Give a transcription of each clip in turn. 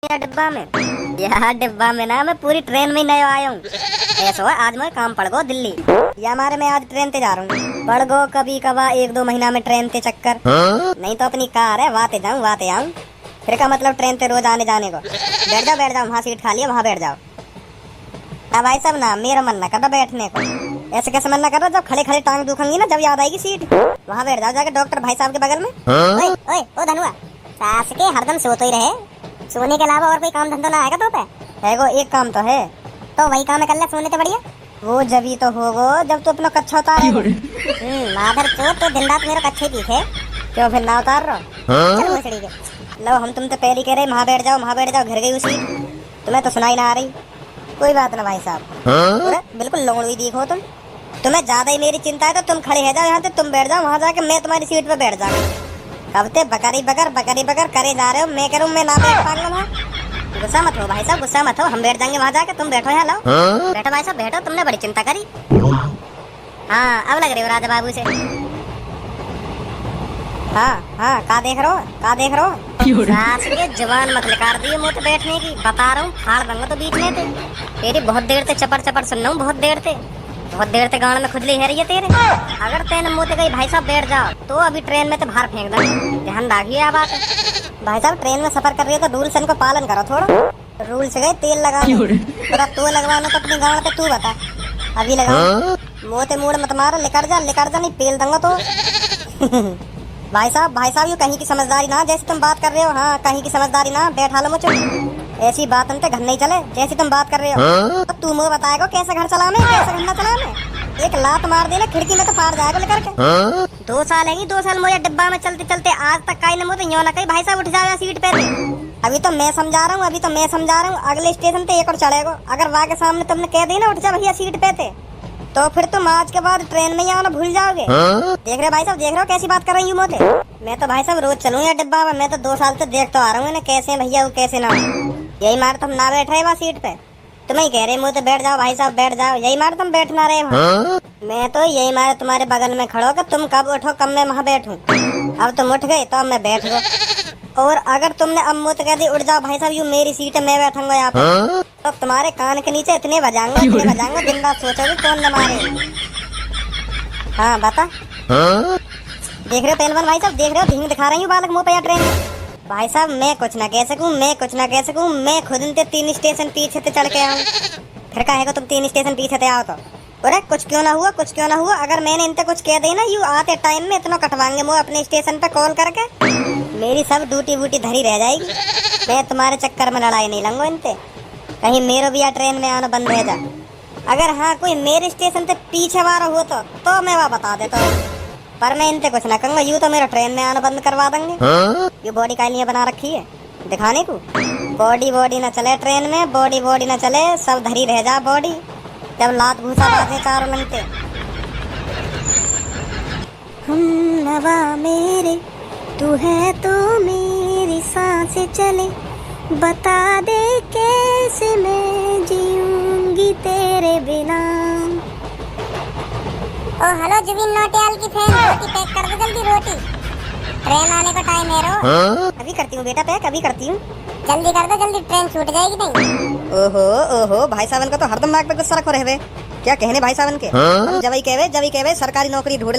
या डिब्बा में? यार डिब्बा में ना, मैं पूरी ट्रेन में नया आया हूँ। ऐसा है आज मैं काम पड़ गो दिल्ली, या हमारे मैं आज ट्रेन ते जा रहा हूँ। पड़ गो कभी कभार 1-2 महीना में ट्रेन ते चक्कर। नहीं तो अपनी कार है, वाते जाऊँ वाते आऊँ। फिर का मतलब ट्रेन ते रोज आने जाने को। बैठ जाओ, वहाँ सीट खाली है, वहाँ बैठ जाओ। अब भाई साहब ना, मेरा मन ना कर रहा बैठने को। ऐसे कैसे मन ना कर रहा, जब खड़े खड़े टांग दुखेंगी ना, जब याद आएगी सीट, वहाँ बैठ जाओ जाके डॉक्टर भाई साहब के बगल में। ओए ओए ओ धनुआ, सास के हरदम सोते ही रहे, सोने के अलावा और कोई काम धंधा ना आएगा तो पे है? एक काम तो है, तो वही काम कर ले, सोने से बढ़िया। वो जब तो होगो जब तू अपना कच्छा उतारे। माधर तो दिन रात मेरा कच्छे पीछे क्यों फिर ना उतार रहा? चलो भोसड़ी के लो, हम तुम तो पहले कह रहे वहाँ बैठ जाओ, घर गई उसी, तुम्हें तो सुनाई ना आ रही। कोई बात ना भाई साहब, बिल्कुल लोंगड़ी दिखो तुम। तुम्हें ज्यादा ही मेरी चिंता है तो तुम खड़े हो जाओ यहाँ से, तुम बैठ जाओ वहाँ जाके, मैं तुम्हारी सीट पे बैठ जाऊँ। कब ते बकरी बकर करे जा रहे हो, मैं करूँ मैं ना बैठ पाऊंगा वहाँ। गुस्सा मत हो भाई साहब, गुस्सा मत हो, हम बैठ जाएंगे वहाँ जाके, तुम बैठो यहाँ। लो बैठो भाई साहब बैठो, तुमने बड़ी चिंता करी। हाँ अब लग रही हो राजा बाबू से। हाँ का देख रहे हो? सास के जवान मत निकाल दिए मुँह बैठने की, बता रहा हूँ फाड़ दूंगा तो बीच में थे। तेरी बहुत देर से चपर सुन रहा हूँ, बहुत देर से गाँव में खुजली है रही है तेरे। अगर तेने मुँह गई भाई साहब बैठ जाओ तो अभी ट्रेन में तो बाहर फेंक दो। ध्यान रखिए आप भाई साहब, ट्रेन में सफर कर रही है तो रूल्स इनको पालन करो थोड़ा। रूल्स गए तेल लगा तो लगवाना तो अपनी गाँव पे तू बता, अभी लगा मोते मूड मत मारो, लेकर जा नहीं पेल दूंगा तो। भाई साहब ये कहीं की समझदारी ना, जैसे तुम बात कर रहे हो। हाँ कहीं की समझदारी ना, बैठा लो मुझे। ऐसी बात हमसे घर नहीं चले जैसी तुम बात कर रहे हो। तो तू मुझे बताएगा कैसे घर चलाने, कैसे घर ना चलाने। एक लात मार देना खिड़की में तो फाड़ जाएगा लेकर के। 2 साल है 2 साल मुझे डिब्बा में चलते आज तक काई न मुझे ना कहीं भाई साहब उठ जाओ सीट पे। अभी तो मैं समझा रहा हूँ, अगले स्टेशन पे एक और चढ़ेगा। अगर वहाँ के सामने तुमने कह दी ना उठ जा भैया सीट पे थे, तो फिर तुम आज के बाद ट्रेन में ही आना भूल जाओगे। देख रहे भाई साहब, देख रहे हो कैसी बात कर रही हूँ मोते। मैं तो भाई साहब रोज चलूँ डिब्बा में, मैं तो 2 साल से देख तो आ रहा हूँ इन्हें, कैसे भैया वो कैसे ना। यही मार तुम ना बैठ रहे वहाँ सीट पे, तुम्हें कह रहे मुझे बैठ जाओ भाई साहब बैठ जाओ, यही मार तुम बैठ ना रहे वहाँ। मैं तो यही मारे तुम्हारे बगल में खड़ो कि तुम कब उठो कब मैं वहाँ बैठूँ। अब तुम उठ गए तो अब मैं बैठ गो, और अगर तुमने अब मुझे कह दी उठ जाओ भाई साहब, यू मेरी सीट है मैं बैठूंगा यहाँ पे, तो तुम्हारे कान के नीचे इतने बजाऊंगा दिन रात सोचोगे कौन न मारे। हाँ बता। देख रहे हो पहलवान भाई साहब, देख रहे हो ढींग दिखा रही हूँ बालक मुँह पे या ट्रेन में। भाई साहब मैं कुछ ना कह सकूँ, मैं खुद इनते 3 स्टेशन पीछे से चढ़ के आऊँ। फिर कहेगा तुम 3 स्टेशन पीछे से आओ तो। अरे कुछ क्यों ना हुआ, अगर मैंने इनसे कुछ कह दी ना, यू आते टाइम में इतना कटवाएंगे मुँह अपने स्टेशन पे कॉल करके, मेरी सब ड्यूटी वूटी धरी रह जाएगी। मैं तुम्हारे चक्कर में लड़ाई नहीं लूंगा इनसे, कहीं मेरे भी या ट्रेन में आना बंद रह जा। अगर हाँ कोई मेरे स्टेशन से पीछे वाला हो तो मैं वहाँ बता देता हूँ, पर मैं इनसे कुछ ना कहूँगा, यूँ तो मेरा ट्रेन में आना बंद करवा देंगे। ये बॉडी का लिए बना रखी है दिखाने को, बॉडी ना चले ट्रेन में, बॉडी ना चले, सब धरी रह जा बॉडी, जब लात भूसा बाजे चारों लंगते। हम नवा मेरे तू है तो मेरी सांसें चले, बता दे कैसे मैं जीऊंगी तेरे बिना। ओ हेलो जुबिन नौटियाल की फैन, रोटी पैक कर दो जल्दी, रोटी ट्रेन आने का टाइम है रो। अभी करती हूँ बेटा पैक, अभी करती हूँ, जल्दी कर दो जल्दी, ट्रेन छूट जाएगी नहीं। ओहो भाई साहब का तो हरदम नाक पे गुस्सा रखो रहे, क्या कहने भाई साहब के। जब ही कहवे सरकारी नौकरी ढूंढ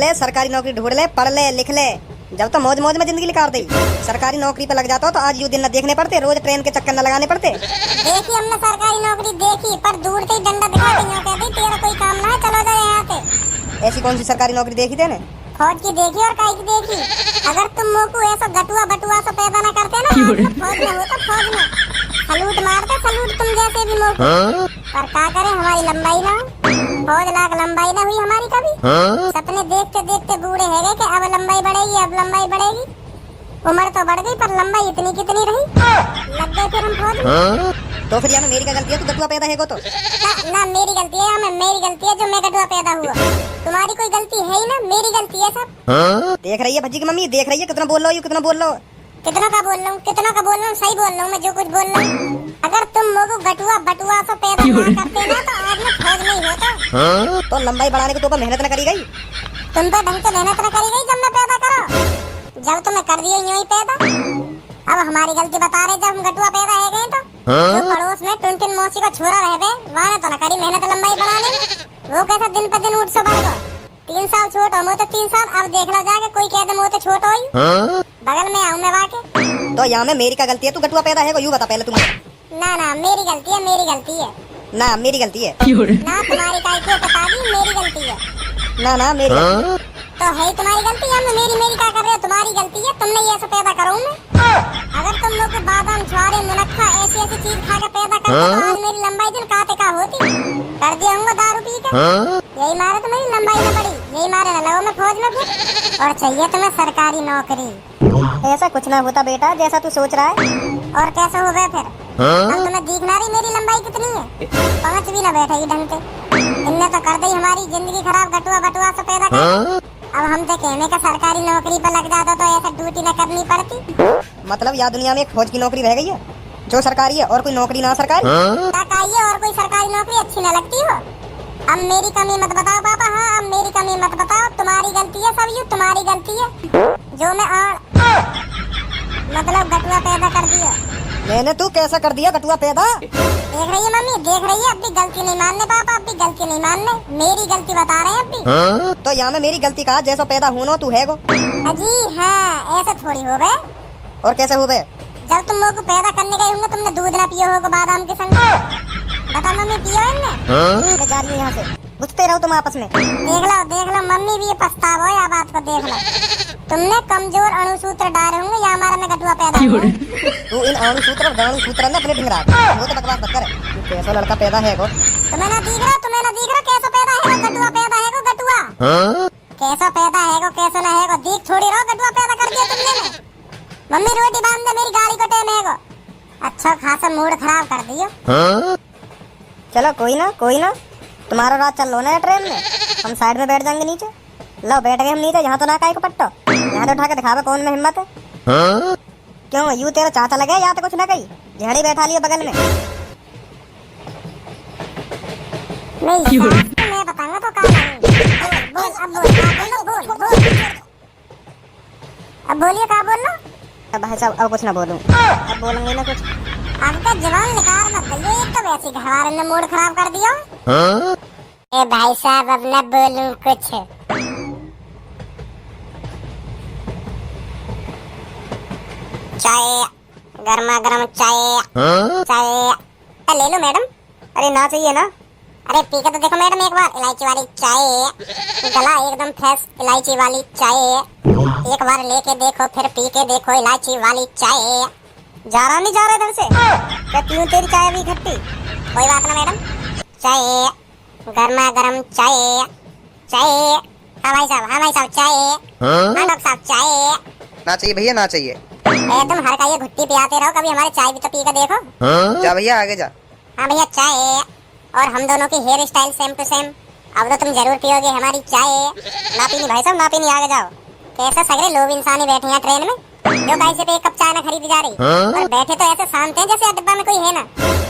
ले, पढ़ ले लिख ले, जब तो मौज में जिंदगी निकाल दी। सरकारी नौकरी पे लग जाता हो तो आज यू दिन न देखने पड़ते, रोज ट्रेन के चक्कर न लगाने पड़ते। देखी हमने सरकारी नौकरी देखी, पर दूर से ही डंडा दिखा दी, तेरा कोई काम ना है, चलो जाए यहाँ से। ऐसी कौन सी सरकारी नौकरी देखी तेने? फौज की देखी और काई की देखी। अगर तुम मोको ऐसा गटुआ बटुआ से पैदा न करते ना, फौज में होता, फौज में सलूट मारते, सलूट तुम जैसे भी मोको। पर क्या करे हमारी लंबाई ना, फौज लाख लंबाई ना हुई हमारी कभी। सपने देखते बूढ़े है गए कि अब लंबाई बढ़ेगी। उम्र तो बढ़ गई पर लंबाई इतनी कितनी रही, लग गए फिर हम फौज में। तो फिर यार मेरी क्या गलती है, तू गटुआ पैदा है तो? ना मेरी गलती है, मेरी गलती है जो मैं गटुआ पैदा हुआ, तुम्हारी कोई गलती है ही ना, मेरी गलती है सब। देख रही है भज्जी की मम्मी, देख रही है कितना बोल रहा हूँ, कितना बोल रहा हूँ, सही बोल रहा हूँ मैं जो कुछ बोल रहा हूँ। अगर तुम लोगों गटुआ बटुआ से पैदा ना करते ना तो आज मैं फौज नहीं होता। तो लंबाई बढ़ाने के तो मेहनत न करी गई, तुम तो ढंग से मेहनत न करी गई जब मैं पैदा करो, जब तुम्हें कर दिया यूं ही पैदा। अब हमारी गलती बता रहे जब हम गटुआ पैदा है गए तो जो पड़ोस में टुनटुन मौसी का छोरा रह बे वहाँ तो न करी मेहनत लंबाई बढ़ाने। वो कैसा दिन पर दिन उठ सो बढ़ गो। 3 साल छोट हो तो 3 साल अब देख लो जाके कोई कह दे मोते छोट होई बगल में आऊं मैं वाके। तो यहाँ में मेरी क्या गलती है? तू गटुआ पैदा है को यूँ बता पहले तुम। ना मेरी गलती है, मेरी गलती है। ना मेरी गलती है। ना तुम्हारी काय को बता दी मेरी गलती है। ना मेरी गलती। तो है तुम्हारी गलती है। मेरी क्या कर रहे हो? तुम्हारी गलती है। तुमने ये ऐसा पैदा करो मैं। अगर तुम लोग बादाम छुआरे मुनक्खा ऐसी ऐसी चीज खा के पैदा करते तो आज मेरी लंबाई दिन काते का होती। कर दिया हूँ दारू पी के। यही मारे तो मेरी लंबाई न बढ़ी। यही मारे न लगो मैं फौज में फिर। और चाहिए तुम्हें सरकारी नौकरी। ऐसा कुछ ना होता बेटा जैसा तू सोच रहा है। और कैसे हो गए फिर? अब तुम्हें दिखना रही मेरी लंबाई कितनी है? 5 भी ना बैठेगी ढंग से। इनने तो कर दी हमारी जिंदगी खराब गटुआ बटुआ से पैदा कर। अब हम तो कहने का सरकारी नौकरी पर लग जाता तो ऐसा ड्यूटी न करनी पड़ती। मतलब यहाँ दुनिया में एक फौज की नौकरी रह गई है जो सरकारी है और कोई नौकरी ना सरकारी। आइए और कोई सरकारी नौकरी अच्छी न लगती हो। अब मेरी कमी मत बताओ पापा। हाँ अब मेरी कमी मत बताओ। तुम्हारी गलती है सब। यू तुम्हारी गलती है जो मैं मतलब गटुआ पैदा कर दिया। मैंने तू कैसा कर दिया गटुआ पैदा? देख रही है मम्मी, देख रही है। अब भी गलती नहीं मानने पापा, अब भी गलती नहीं मानने। मेरी गलती बता रहे हैं अब भी। तो यहाँ में मेरी गलती कहा? जैसा पैदा होना तू है गो। अजी हाँ ऐसे थोड़ी हो गए। और कैसे हो गए? जब तुम लोग को पैदा करने गए होंगे तुमने दूध ना पियो होगा बादाम के संग। बता मम्मी पियो इनने? मैं जा रही हूँ यहाँ से। बुझते रहो तुम आपस में। देख लो मम्मी भी ये पछतावा है। बात को देख लो। तुमने कमजोर अणुसूत्र डाले होंगे या हमारा में गटुआ पैदा हुआ। तू इन अणुसूत्र में अपने ढिंगरा वो तो बकवास मत कर। तू कैसा लड़का पैदा है गो? तुम्हें ना दिख रहा कैसा पैदा है गटुआ पैदा है गटुआ। कैसा पैदा है कैसा ना है दिख थोड़ी रहो। गटुआ पैदा कर दिया तुमने। मम्मी रोटी बांध दे मेरी गाड़ी को टाइम है। अच्छा खासा मूड खराब कर दियो। चलो कोई ना तुम्हारा रात चल लो ना ट्रेन में। हम साइड में बैठ जाएंगे नीचे। लो बैठ गए हम नीचे। यहाँ तो ना काहे को पट्टो। यहाँ तो उठा के दिखावे कौन में हिम्मत है। क्यों यू तेरा चाचा लगे या तो कुछ ना कही झड़ी बैठा लिया बगल में। मैं बताऊंगा तो अब बोलिए क्या बोलना। अब भाई साहब अब कुछ ना बोलूं। अब बोलूंगी ना कुछ। अब तो जवान निकाल मत दो। एक तो वैसे घरवाले ने मूड खराब कर दिया। ए भाई साहब अब न बोलूं कुछ। चाय गर्मा गर्म चाय ले लो मैडम। अरे ना चाहिए ना। अरे पी के तो देखो मैडम एक बार। इलायची वाली चाय। गला एकदम फ्रेश इलायची वाली चाय। एक बार लेके देखो फिर पी के देखो इलायची वाली चाय। जा रहा नहीं जा रहा इधर से। क्या क्यों तेरी चाय भी खट्टी? कोई बात ना मैडम। चाय गर्मा गर्म चाय। हाँ भाई साहब चाय। हाँ डॉक्टर साहब चाय। ना चाहिए भैया ना चाहिए। तुम हर का ये घुट्टी पियाते रहो। कभी हमारी चाय भी तो पी के देखो। जा भैया आगे जा। हाँ भैया चाय। और हम दोनों की hair style same to same. अब तो तुम जरूर पियोगे हमारी चाय। ना पीनी भाई साहब ना पीनी। आगे जाओ। कैसे सगरे लोग इंसान ही बैठे हैं ट्रेन में जो कहीं से पे 1 कप चाय ना खरीदी जा रही। और बैठे तो ऐसे शांत हैं जैसे डिब्बा में कोई है ना।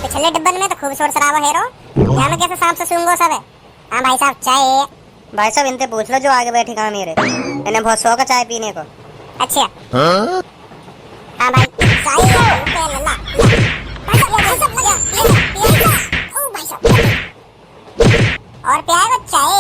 पिछले डिब्बन में तो खूब शोर शराबा है रो। यहाँ में कैसे सांप से सूंघो सब है। हाँ भाई साहब चाय। भाई साहब इनसे पूछ लो जो आगे बैठी कहाँ मेरे। इन्हें बहुत शौक है चाय पीने को। अच्छा हाँ भाई चाय और प्यार चाय।